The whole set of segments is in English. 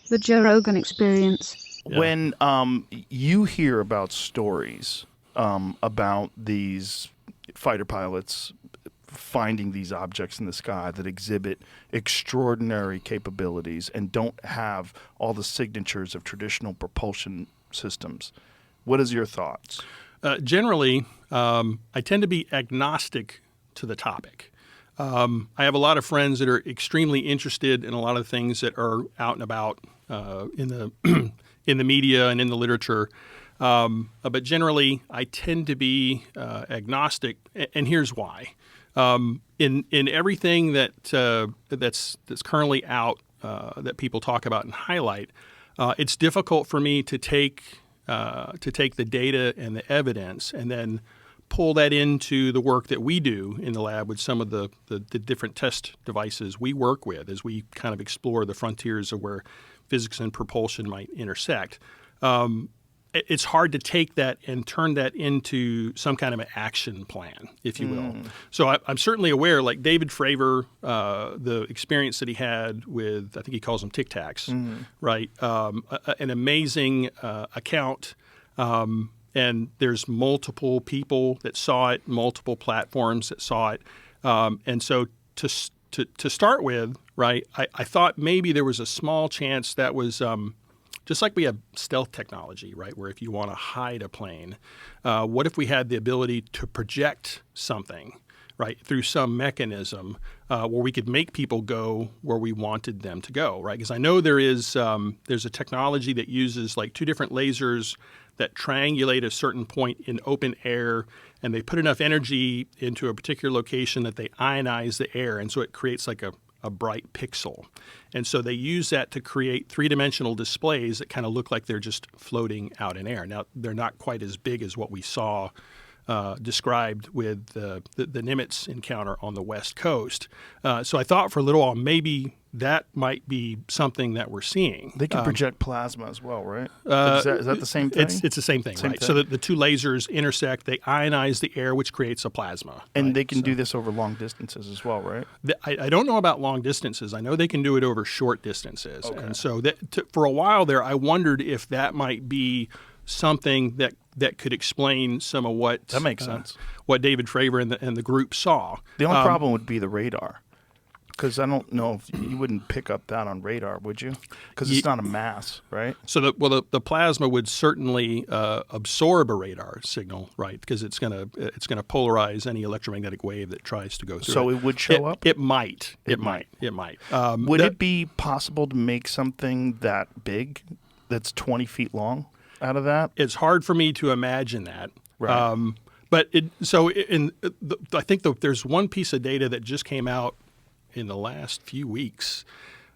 The Joe Rogan Experience. Yeah. When you hear about stories about these fighter pilots finding these objects in the sky that exhibit extraordinary capabilities and don't have all the signatures of traditional propulsion systems, what is your thoughts? Generally, I tend to be agnostic to the topic. I have a lot of friends that are extremely interested in a lot of things that are out and about in the in the media and in the literature. But generally, I tend to be agnostic, and here's why. In everything that's currently out that people talk about and highlight, it's difficult for me to take the data and the evidence and then pull that into the work that we do in the lab with some of the different test devices we work with as we kind of explore the frontiers of where physics and propulsion might intersect. It's hard to take that and turn that into some kind of an action plan, if you will. So I'm certainly aware, like David Fravor, the experience that he had with, I think he calls them Tic Tacs, right? An amazing account. And there's multiple people that saw it, multiple platforms that saw it. And so to start with, right, I thought maybe there was a small chance that was just like we have stealth technology, right, where if you want to hide a plane, what if we had the ability to project something, right, through some mechanism where we could make people go where we wanted them to go, right? Because I know there's a technology that uses like two different lasers that triangulate a certain point in open air, and they put enough energy into a particular location that they ionize the air, and so it creates like a bright pixel. And so they use that to create three-dimensional displays that kind of look like they're just floating out in air. Now, they're not quite as big as what we saw described with the Nimitz encounter on the West Coast. So I thought for a little while maybe that might be something that we're seeing. They can project plasma as well, right? Is that the same thing? It's the same thing, right? So the two lasers intersect, they ionize the air, which creates a plasma. And right? they can do this over long distances as well, right? I don't know about long distances. I know they can do it over short distances. Okay. And so for a while there, I wondered if that might be something that could explain some of what that makes sense. What David Fravor and the group saw. The only problem would be the radar, because I don't know if you wouldn't pick up that on radar, would you? Because it's not a mass, right? So the plasma would certainly absorb a radar signal, right? Because it's gonna polarize any electromagnetic wave that tries to go through. So it would show up. It might. It might. Would it be possible to make something that big, that's 20 feet long, out of that? It's hard for me to imagine that. Right. But I think there's one piece of data that just came out in the last few weeks.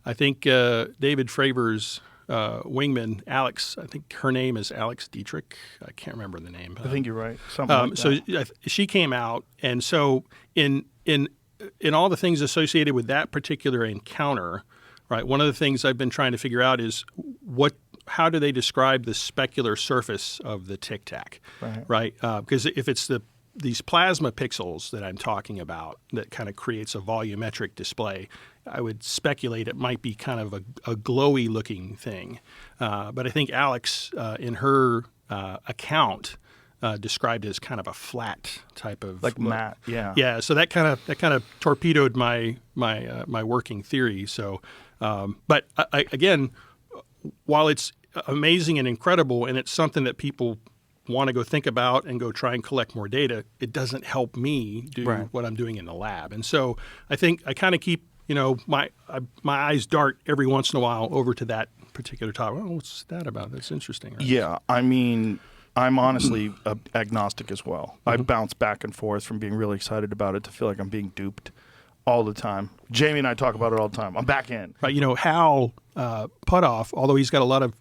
I think David Fravor's wingman, Alex, I think her name is Alex Dietrich. I can't remember the name. I think you're right. Something like that. So she came out, and so in all the things associated with that particular encounter, right, one of the things I've been trying to figure out is how do they describe the specular surface of the Tic Tac, right? Because if it's these plasma pixels that I'm talking about that kind of creates a volumetric display, I would speculate it might be kind of a glowy looking thing. But I think Alex, in her account, described it as kind of a flat type of like matte, yeah. Yeah, so that kind of torpedoed my working theory. So, but again, while it's amazing and incredible, and it's something that people want to go think about and go try and collect more data, it doesn't help me do what I'm doing in the lab. And so I think I kind of keep, my eyes dart every once in a while over to that particular topic. Oh, what's that about? That's interesting. Right? Yeah, I mean, I'm honestly agnostic as well. I bounce back and forth from being really excited about it to feel like I'm being duped all the time. Jamie and I talk about it all the time. I'm back in. Right. Hal Puthoff, although he's got a lot of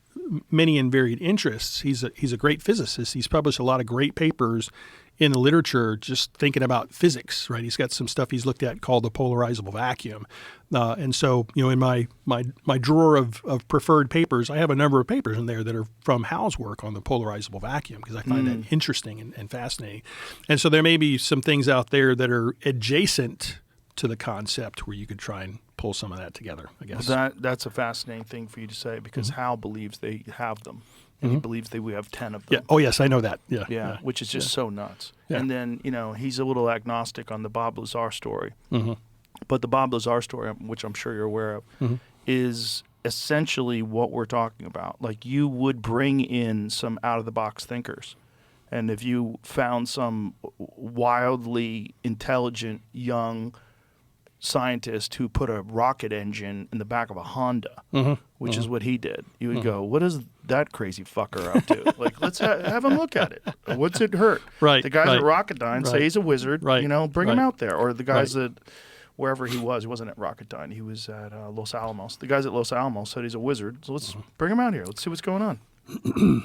many and varied interests, he's a great physicist. He's published a lot of great papers in the literature just thinking about physics, right? He's got some stuff he's looked at called the polarizable vacuum. And so, in my drawer of preferred papers, I have a number of papers in there that are from Hal's work on the polarizable vacuum because I find that interesting and fascinating. And so there may be some things out there that are adjacent to the concept where you could try and pull some of that together, I guess. That's a fascinating thing for you to say, because Hal believes they have them, and he believes that we have 10 of them. Yeah. Oh, yes, I know that. Yeah. Yeah, which is just so nuts. Yeah. And then, he's a little agnostic on the Bob Lazar story. Mm-hmm. But the Bob Lazar story, which I'm sure you're aware of, is essentially what we're talking about. Like, you would bring in some out-of-the-box thinkers. And if you found some wildly intelligent young scientist who put a rocket engine in the back of a Honda, which is what he did, you would go, what is that crazy fucker up to? Like, let's have him look at it. What's it hurt? Right. The guys right. at Rocketdyne say he's a wizard. Right. Bring him Right. out there. Or the guys at wherever he wasn't at Rocketdyne. He was at Los Alamos. The guys at Los Alamos said he's a wizard. So let's bring him out here. Let's see what's going on.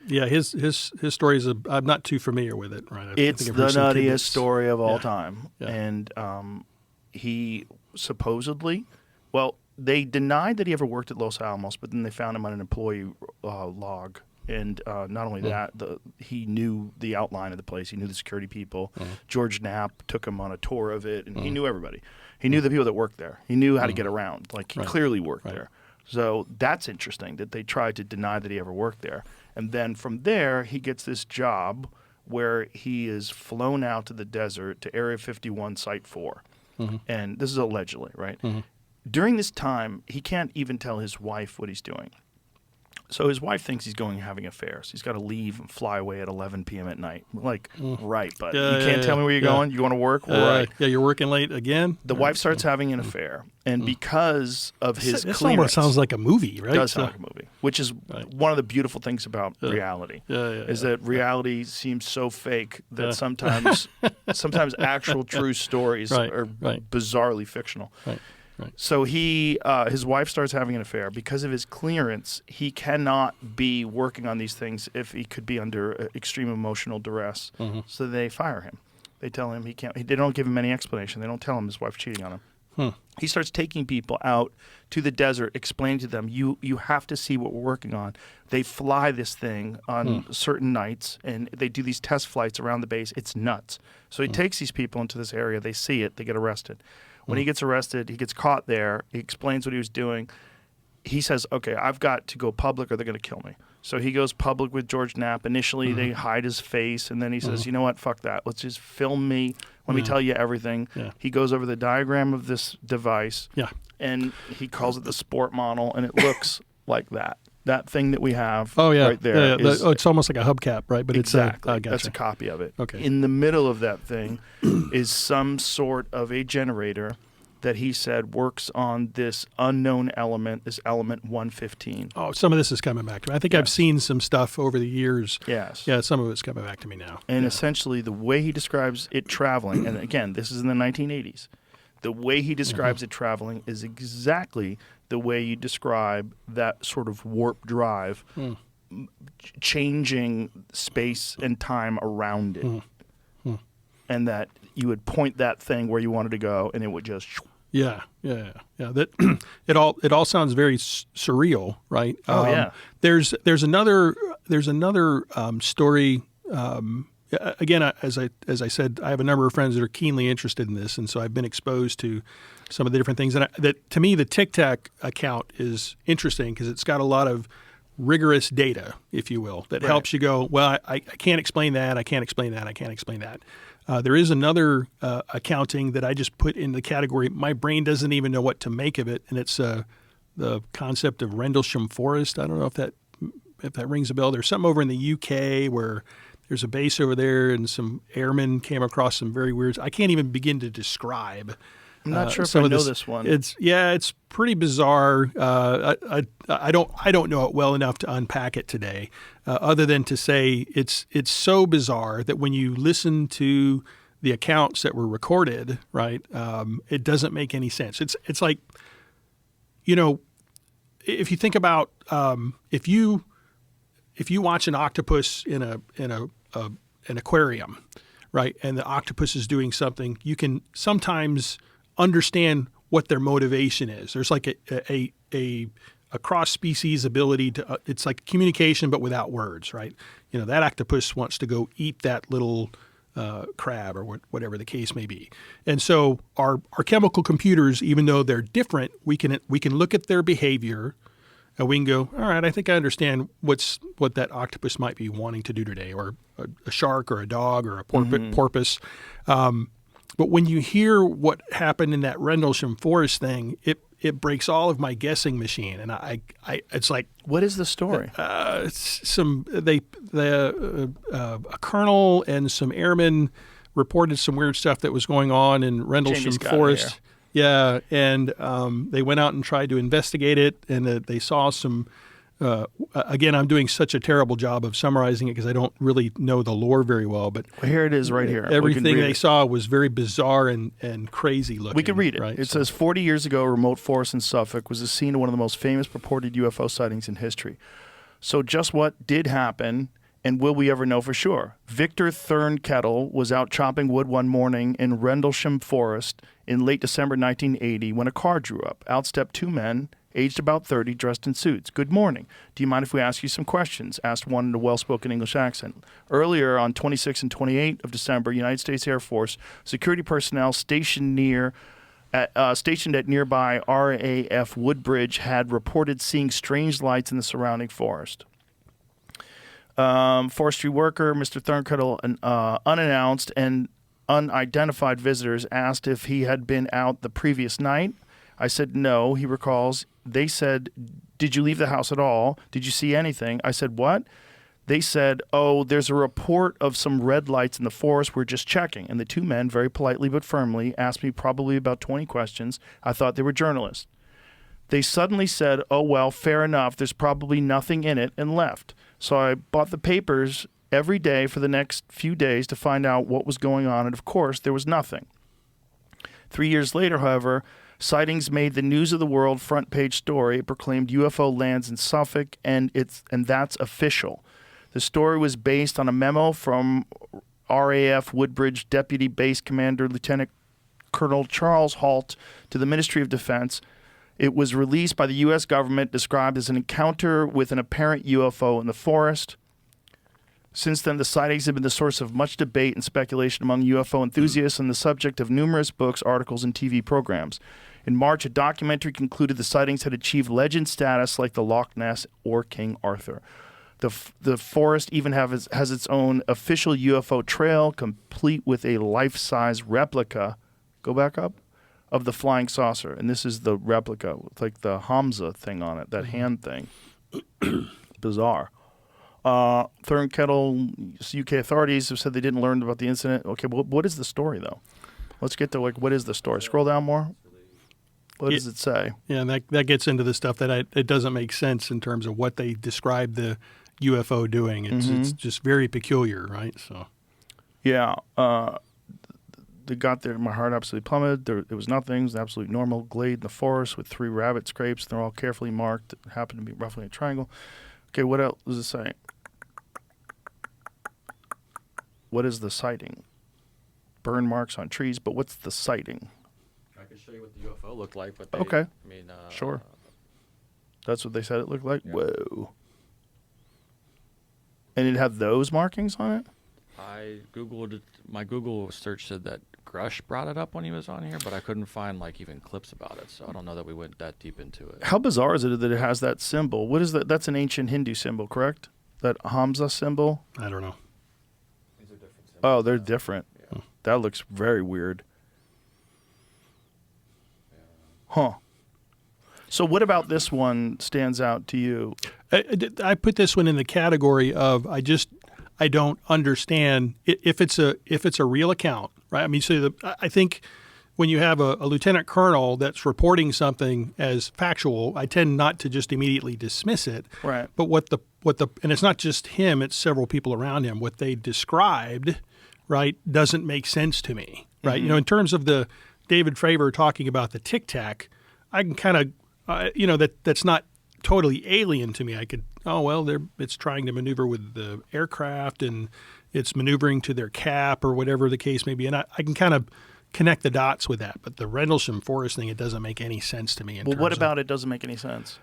Yeah, his story is I'm not too familiar with it. Right, It's the nuttiest story of all time, Yeah. and he supposedly, well, they denied that he ever worked at Los Alamos, but then they found him on an employee log, and not only that, he knew the outline of the place. He knew the security people. George Knapp took him on a tour of it, and he knew everybody. He knew the people that worked there. He knew how to get around. Like, he clearly worked there. So that's interesting that they tried to deny that he ever worked there. And then from there, he gets this job where he is flown out to the desert to Area 51 Site 4. And this is allegedly, right? During this time, he can't even tell his wife what he's doing. So his wife thinks he's going having affairs. He's got to leave and fly away at 11 p.m. at night. Like, right, but you can't tell me where you're going? You want to work? Right. Yeah, you're working late again? The wife starts having an affair. And because of his This clearance... almost sounds like a movie, right? It does sound like a movie, which is one of the beautiful things about reality. Is that reality seems so fake that sometimes actual true stories are bizarrely fictional. Right. So his wife starts having an affair. Because of his clearance, he cannot be working on these things if he could be under extreme emotional duress. So they fire him. They tell him he can't. They don't give him any explanation. They don't tell him his wife's cheating on him. He starts taking people out to the desert, explaining to them, you have to see what we're working on. They fly this thing on certain nights, and they do these test flights around the base. It's nuts. So he takes these people into this area. They see it. They get arrested. When he gets arrested, he gets caught there. He explains what he was doing. He says, okay, I've got to go public or they're going to kill me. So he goes public with George Knapp. Initially, they hide his face, and then he says, you know what, fuck that. Let's just film me. Let me tell you everything. He goes over the diagram of this device, and he calls it the sport model, and it looks like that. That thing that we have right there. It's almost like a hubcap, right? But exactly. Gotcha. That's a copy of it. Okay. In the middle of that thing is some sort of a generator that he said works on this unknown element, this element 115. Oh, some of this is coming back to me. I think I've seen some stuff over the years. Yes. Yeah, some of it's coming back to me now. And essentially the way he describes it traveling, and again, this is in the 1980s, the way he describes it traveling is exactly the way you describe that sort of warp drive, changing space and time around it. And that you would point that thing where you wanted to go, and it would just... Yeah. That it all sounds very surreal, right? There's another story. Again, as I said, I have a number of friends that are keenly interested in this, and so I've been exposed to some of the different things. And that to me, the Tic Tac account is interesting because it's got a lot of rigorous data, if you will, that helps you go, well, I can't explain that. I can't explain that. I can't explain that. There is another accounting that I just put in the category, my brain doesn't even know what to make of it, and it's the concept of Rendlesham Forest. I don't know if that rings a bell. There's something over in the UK where there's a base over there, and some airmen came across some very weird. I can't even begin to describe. I'm not sure if I know this one. It's pretty bizarre. I don't know it well enough to unpack it today, other than to say it's so bizarre that when you listen to the accounts that were recorded, right, it doesn't make any sense. It's like, if you think about if you watch an octopus in an aquarium, right, and the octopus is doing something, you can sometimes understand what their motivation is. There's like a cross-species ability to it's like communication but without words, right? That octopus wants to go eat that little crab or whatever the case may be. And so our chemical computers, even though they're different, we can look at their behavior and we can go, all right, I think I understand what that octopus might be wanting to do today, or a shark or a dog or a porpoise. But when you hear what happened in that Rendlesham forest thing, it breaks all of my guessing machine, and I it's like, what is the story? A colonel and some airmen reported some weird stuff that was going on in Rendlesham Forest. Yeah, and they went out and tried to investigate it, and they saw some. Again, I'm doing such a terrible job of summarizing it because I don't really know the lore very well. But here it is right here. Everything they saw was very bizarre and crazy looking. We can read it. Right? It says, 40 years ago, a remote forest in Suffolk was the scene of one of the most famous purported UFO sightings in history. So just what did happen, and will we ever know for sure? Victor Thurnkettle was out chopping wood one morning in Rendlesham Forest in late December 1980 when a car drew up. Out stepped two men, aged about 30, dressed in suits. "Good morning. Do you mind if we ask you some questions?" asked one in a well-spoken English accent. Earlier, on 26 and 28 of December, United States Air Force security personnel stationed at nearby RAF Woodbridge had reported seeing strange lights in the surrounding forest. Forestry worker Mr. Thurnkettle, unannounced and unidentified visitors, asked if he had been out the previous night. I said no, he recalls. They said, "Did you leave the house at all? Did you see anything?" I said, "What?" They said, "Oh, there's a report of some red lights in the forest. We're just checking." And the two men, very politely but firmly, asked me probably about 20 questions. I thought they were journalists. They suddenly said, "Oh, well, fair enough. There's probably nothing in it," and left. So I bought the papers every day for the next few days to find out what was going on. And, of course, there was nothing. 3 years later, however, sightings made the News of the World front page story. It proclaimed UFO lands in Suffolk, and that's official. The story was based on a memo from RAF Woodbridge Deputy Base Commander Lieutenant Colonel Charles Halt to the Ministry of Defense. It was released by the U.S. government, described as an encounter with an apparent UFO in the forest. Since then, the sightings have been the source of much debate and speculation among UFO enthusiasts and the subject of numerous books, articles, and TV programs. In March, a documentary concluded the sightings had achieved legend status like the Loch Ness or King Arthur. The forest even has its own official UFO trail, complete with a life-size replica, go back up, of the flying saucer. And this is the replica with like the Hamza thing on it, that hand thing. Bizarre. Thurnkettle, UK authorities have said they didn't learn about the incident. Okay, well, what is the story, though? Let's get to, what is the story? Scroll down more. What does it say? Yeah, and that gets into the stuff that it doesn't make sense in terms of what they describe the UFO doing. It's just very peculiar, right? So, yeah, they got there. My heart absolutely plummeted. There was nothing. It was absolutely normal glade in the forest with 3 rabbit scrapes. They're all carefully marked. It happened to be roughly a triangle. Okay, what else does it say? What is the sighting? Burn marks on trees, but what's the sighting? I can show you what the UFO looked like, but okay. I mean, sure. That's what they said it looked like? Yeah. Whoa. And it had those markings on it? I Googled it. My Google search said that Grush brought it up when he was on here, but I couldn't find even clips about it, so I don't know that we went that deep into it. How bizarre is it that it has that symbol? What is that? That's an ancient Hindu symbol, correct? That Hamza symbol? I don't know. These are different symbols. Oh, they're different. Yeah. That looks very weird. Yeah. Huh. So what about this one stands out to you? I put this one in the category of I don't understand if it's a real account, right? I mean, I think when you have a lieutenant colonel that's reporting something as factual, I tend not to just immediately dismiss it. Right. But and it's not just him; it's several people around him. What they described, right, doesn't make sense to me, right? Mm-hmm. You know, in terms of the David Fravor talking about the Tic Tac, I can kind of, that's not totally alien to me. I could, it's trying to maneuver with the aircraft and it's maneuvering to their cap or whatever the case may be. And I can kind of connect the dots with that. But the Rendlesham Forest thing, it doesn't make any sense to me. Well, what about it doesn't make any sense?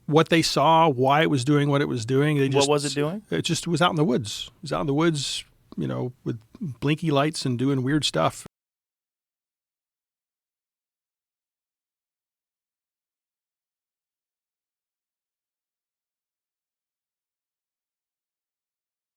What they saw, why it was doing what it was doing. What was it doing? It just was out in the woods. It was out in the woods with blinky lights and doing weird stuff.